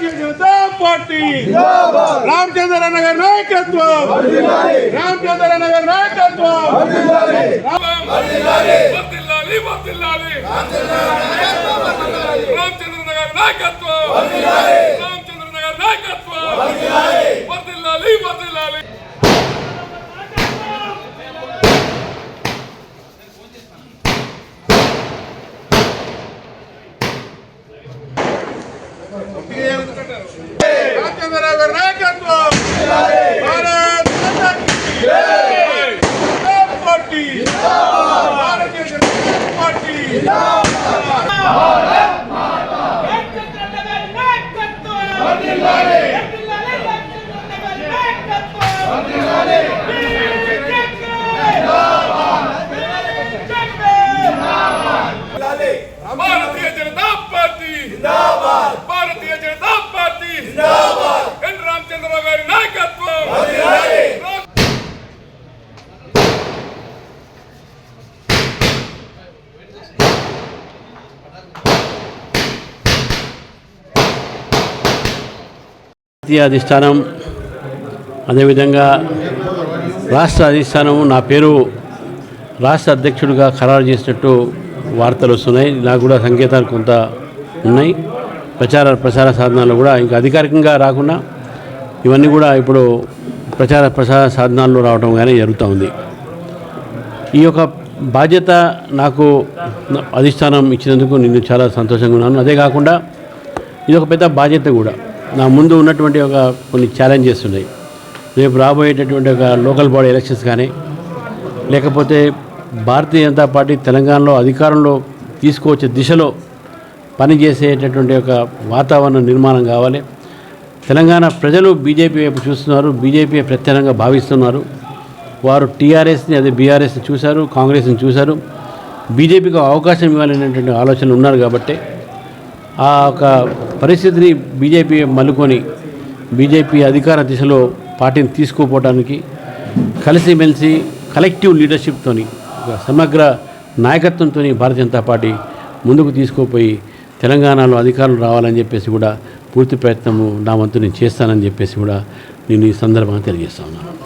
Bharatiya Janata party Ramchandra नगर नायकत्व रामचंद्र नगर नायकत्व रामचंद्र नगर नायकत्व रामचंद्र नगर नायकत्व वर्दिल्लाली वर्दिल्लाली रामचंद्र नगर नायकत्व भारत माता की party Bharatiya Janata party Bharatiya Janata party जिंदाबाद भारतीय जनता पार्टी जिंदाबाद एन रामचंद्र गारी नायकत्व జాతీయ అధిష్టానం అదేవిధంగా రాష్ట్ర అధిష్టానం నా పేరు రాష్ట్ర అధ్యక్షుడిగా ఖరారు చేసినట్టు వార్తలు వస్తున్నాయి. నాకు కూడా సంకేతాలు కొంత ఉన్నాయి. ప్రచార సాధనాలు కూడా ఇంకా అధికారికంగా రాకుండా ఇవన్నీ కూడా ఇప్పుడు ప్రచార సాధనాల్లో రావడం కానీ జరుగుతూ ఉంది. ఈ యొక్క బాధ్యత నాకు అధిష్టానం ఇచ్చినందుకు నేను చాలా సంతోషంగా ఉన్నాను. అదే కాకుండా ఇది ఒక పెద్ద బాధ్యత కూడా. నా ముందు ఉన్నటువంటి ఒక కొన్ని ఛాలెంజెస్ ఉన్నాయి. రేపు రాబోయేటటువంటి ఒక లోకల్ బాడీ ఎలక్షన్స్ కానీ లేకపోతే భారతీయ జనతా పార్టీ తెలంగాణలో అధికారంలో తీసుకువచ్చే దిశలో పనిచేసేటటువంటి ఒక వాతావరణ నిర్మాణం కావాలి. తెలంగాణ ప్రజలు బీజేపీ వైపు చూస్తున్నారు. బీజేపీ ప్రత్యేకంగా భావిస్తున్నారు. వారు టీఆర్ఎస్ని అదే బీఆర్ఎస్ని చూశారు, కాంగ్రెస్ని చూశారు. బీజేపీకి అవకాశం ఇవ్వాలనేటువంటి ఆలోచనలు ఉన్నారు. కాబట్టి ఆ ఒక పరిస్థితిని బీజేపీ మలుకొని బీజేపీ అధికార దిశలో పార్టీని తీసుకుపోవడానికి కలిసిమెలిసి కలెక్టివ్ లీడర్షిప్తోని సమగ్ర నాయకత్వంతో భారతీయ జనతా పార్టీ ముందుకు తీసుకుపోయి తెలంగాణలో అధికారులు రావాలని చెప్పేసి కూడా పూర్తి ప్రయత్నము నా వంతు నేను చేస్తానని చెప్పేసి కూడా నేను ఈ సందర్భంగా తెలియజేస్తా ఉన్నాను.